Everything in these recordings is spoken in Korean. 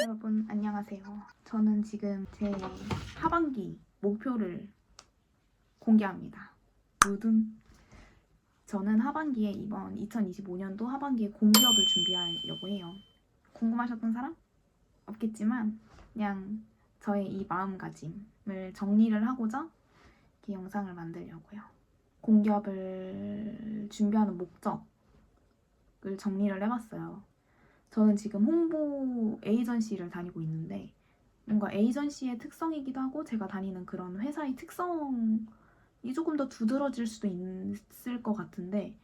여러분 안녕하세요. 저는 지금 제 하반기 목표를 공개합니다. 무든 저는 하반기에 이번 2025년도 하반기에 공기업을 준비하려고 해요. 궁금하셨던 사람? 없겠지만 그냥 저의 이 마음가짐을 정리를 하고자 이렇게 영상을 만들려고요. 공기업을 준비하는 목적을 정리를 해봤어요. 저는 지금 홍보 에이전시를 다니고 있는데 뭔가 에이전시의 특성이기도 하고 제가 다니는 그런 회사의 특성이 조금 더 두드러질 수도 있을 것 같은데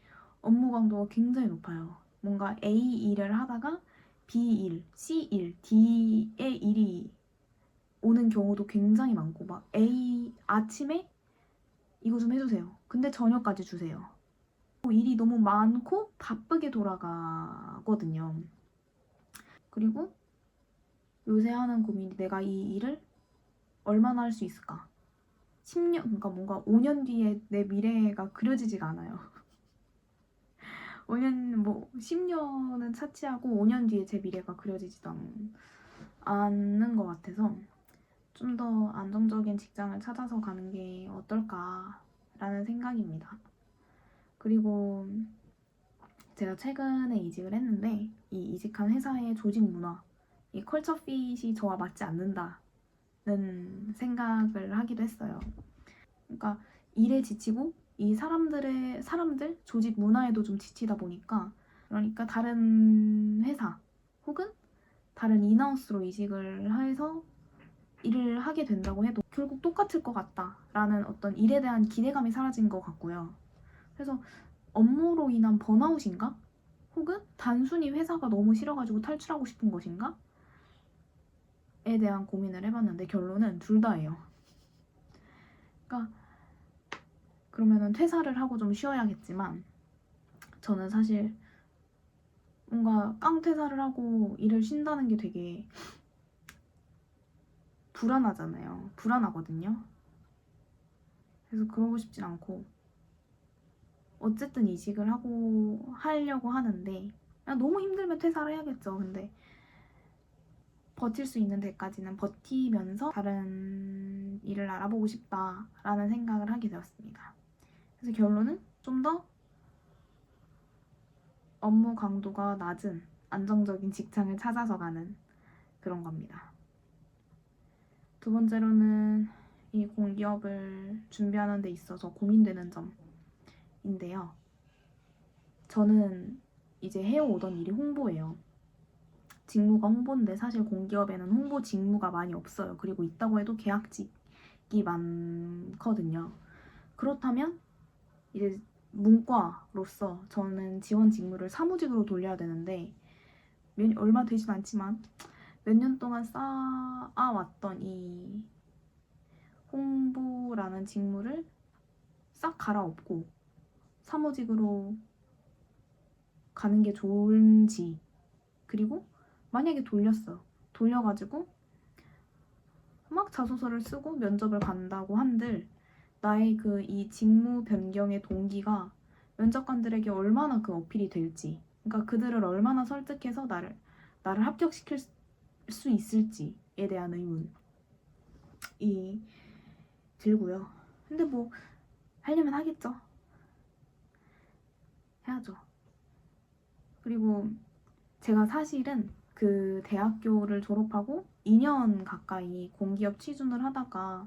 업무 강도가 굉장히 높아요. 뭔가 A 일을 하다가 B 일, C 일, D의 일이 오는 경우도 굉장히 많고 막 A 아침에 이거 좀 해주세요. 근데 저녁까지 주세요. 일이 너무 많고 바쁘게 돌아가거든요. 그리고 요새 하는 고민이 내가 이 일을 얼마나 할 수 있을까? 10년, 그러니까 뭔가 5년 뒤에 내 미래가 그려지지가 않아요. 5년, 뭐 10년은 차치하고 5년 뒤에 제 미래가 그려지지도 않는 것 같아서 좀 더 안정적인 직장을 찾아서 가는 게 어떨까라는 생각입니다. 그리고 제가 최근에 이직을 했는데 이 이직한 회사의 조직 문화, 이 컬처 핏이 저와 맞지 않는다는 생각을 하기도 했어요. 그러니까 일에 지치고 이 사람들 조직 문화에도 좀 지치다 보니까 그러니까 다른 회사 혹은 다른 인하우스로 이직을 해서 일을 하게 된다고 해도 결국 똑같을 것 같다라는 어떤 일에 대한 기대감이 사라진 것 같고요. 그래서 업무로 인한 번아웃인가? 혹은 단순히 회사가 너무 싫어가지고 탈출하고 싶은 것인가? 에 대한 고민을 해봤는데 결론은 둘 다예요. 그러니까 그러면은 퇴사를 하고 좀 쉬어야겠지만 저는 사실 뭔가 깡퇴사를 하고 일을 쉰다는 게 되게 불안하잖아요. 불안하거든요. 그래서 그러고 싶진 않고 어쨌든 이직을 하려고 하는데 그냥 너무 힘들면 퇴사를 해야겠죠. 근데 버틸 수 있는 데까지는 버티면서 다른 일을 알아보고 싶다라는 생각을 하게 되었습니다. 그래서 결론은 좀 더 업무 강도가 낮은 안정적인 직장을 찾아서 가는 그런 겁니다. 두 번째로는 이 공기업을 준비하는 데 있어서 고민되는 점인데요. 저는 이제 해오던 일이 홍보예요. 직무가 홍보인데 사실 공기업에는 홍보 직무가 많이 없어요. 그리고 있다고 해도 계약직이 많거든요. 그렇다면 이제 문과로서 저는 지원 직무를 사무직으로 돌려야 되는데 얼마 되진 않지만 몇 년 동안 쌓아왔던 이 홍보라는 직무를 싹 갈아엎고 사무직으로 가는 게 좋은지, 그리고 만약에 돌려가지고 막 자소서를 쓰고 면접을 간다고 한들 나의 이 직무 변경의 동기가 면접관들에게 얼마나 그 어필이 될지, 그러니까 그들을 얼마나 설득해서 나를 합격시킬 수 있을지에 대한 의문이 들고요. 근데 뭐 하려면 하겠죠. 해야죠. 그리고 제가 사실은 그 대학교를 졸업하고 2년 가까이 공기업 취준을 하다가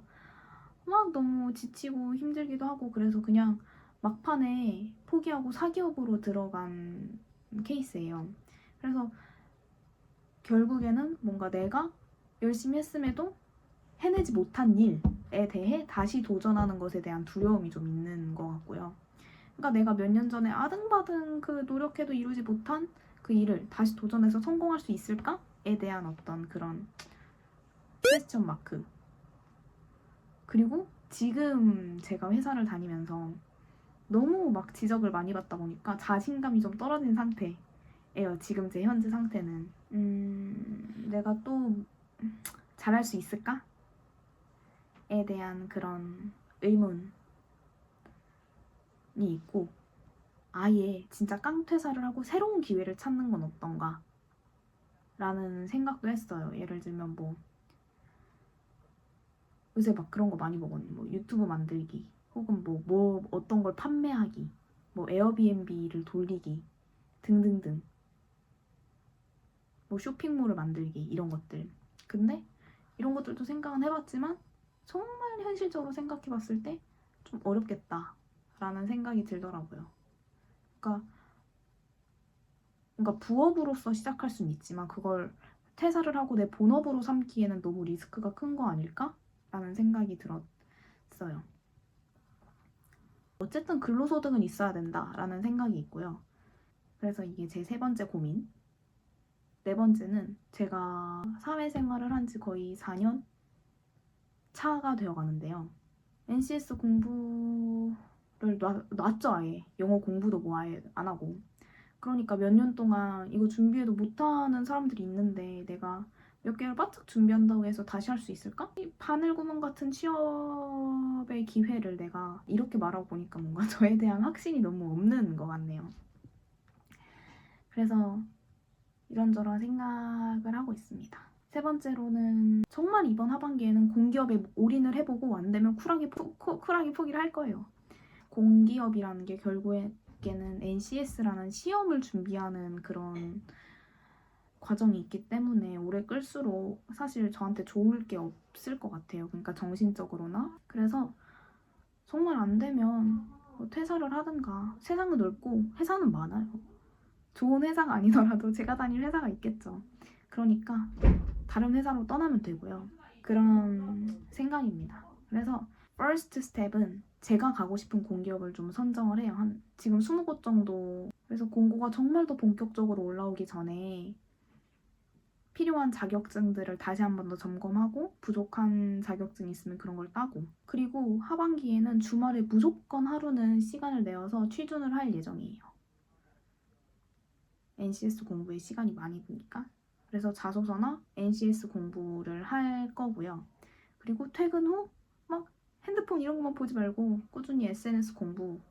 막 너무 지치고 힘들기도 하고 그래서 그냥 막판에 포기하고 사기업으로 들어간 케이스예요. 그래서 결국에는 뭔가 내가 열심히 했음에도 해내지 못한 일에 대해 다시 도전하는 것에 대한 두려움이 좀 있는 것 같고요. 그러니까 내가 몇 년 전에 아등바등 노력해도 이루지 못한 그 일을 다시 도전해서 성공할 수 있을까에 대한 어떤 그런 퀘스천 마크. 그리고 지금 제가 회사를 다니면서 너무 막 지적을 많이 받다 보니까 자신감이 좀 떨어진 상태예요. 지금 제 현재 상태는. 내가 또 잘할 수 있을까? 에 대한 그런 의문이 있고 아예 진짜 깡퇴사를 하고 새로운 기회를 찾는 건 어떤가? 라는 생각도 했어요. 예를 들면 뭐 요새 막 그런 거 많이 보거든요. 뭐 유튜브 만들기 혹은 뭐 어떤 걸 판매하기 뭐 에어비앤비를 돌리기 등등등 뭐 쇼핑몰을 만들기 이런 것들. 근데 이런 것들도 생각은 해봤지만 정말 현실적으로 생각해봤을 때 좀 어렵겠다라는 생각이 들더라고요. 그러니까 부업으로서 시작할 수는 있지만 그걸 퇴사를 하고 내 본업으로 삼기에는 너무 리스크가 큰 거 아닐까? 라는 생각이 들었어요. 어쨌든 근로소득은 있어야 된다라는 생각이 있고요. 그래서 이게 제 세 번째 고민. 네 번째는 제가 사회생활을 한 지 거의 4년 차가 되어 가는데요. NCS 공부를 놨죠, 아예. 영어 공부도 뭐 아예 안 하고. 그러니까 몇 년 동안 이거 준비해도 못하는 사람들이 있는데 내가 몇 개월 바짝 준비한다고 해서 다시 할 수 있을까? 이 바늘구멍 같은 취업의 기회를 내가 이렇게 말하고 보니까 뭔가 저에 대한 확신이 너무 없는 것 같네요. 그래서 이런저런 생각을 하고 있습니다. 세 번째로는 정말 이번 하반기에는 공기업에 올인을 해보고 안 되면 쿨하게 포기를 할 거예요. 공기업이라는 게 결국에는 NCS라는 시험을 준비하는 그런 과정이 있기 때문에 오래 끌수록 사실 저한테 좋을 게 없을 것 같아요. 그러니까 정신적으로나. 그래서 정말 안 되면 뭐 퇴사를 하든가. 세상은 넓고 회사는 많아요. 좋은 회사가 아니더라도 제가 다닐 회사가 있겠죠. 그러니까 다른 회사로 떠나면 되고요. 그런 생각입니다. 그래서 first step은 제가 가고 싶은 공기업을 좀 선정을 해요. 지금 20곳 정도. 그래서 공고가 정말 더 본격적으로 올라오기 전에 필요한 자격증들을 다시 한 번 더 점검하고 부족한 자격증이 있으면 그런 걸 따고 그리고 하반기에는 주말에 무조건 하루는 시간을 내어서 취준을 할 예정이에요. NCS 공부에 시간이 많이 드니까. 그래서 자소서나 NCS 공부를 할 거고요. 그리고 퇴근 후 막 핸드폰 이런 것만 보지 말고 꾸준히 SNS 공부를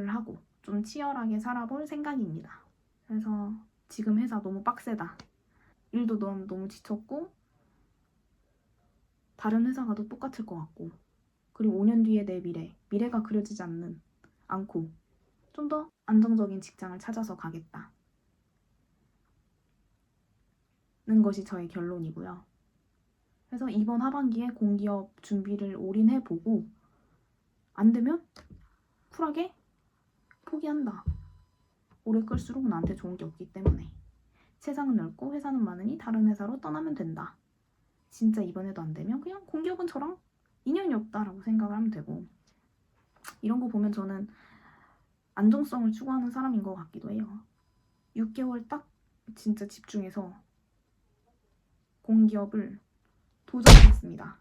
하고 좀 치열하게 살아볼 생각입니다. 그래서 지금 회사 너무 빡세다. 일도 너무 지쳤고 다른 회사 가도 똑같을 것 같고 그리고 5년 뒤에 내 미래가 그려지지 않고 좀 더 안정적인 직장을 찾아서 가겠다. 는 것이 저의 결론이고요. 그래서 이번 하반기에 공기업 준비를 올인해보고 안 되면 쿨하게 포기한다. 오래 끌수록 나한테 좋은 게 없기 때문에. 세상은 넓고 회사는 많으니 다른 회사로 떠나면 된다. 진짜 이번에도 안 되면 그냥 공기업은 저랑 인연이 없다라고 생각을 하면 되고 이런 거 보면 저는 안정성을 추구하는 사람인 것 같기도 해요. 6개월 딱 진짜 집중해서 공기업을 도전하겠습니다.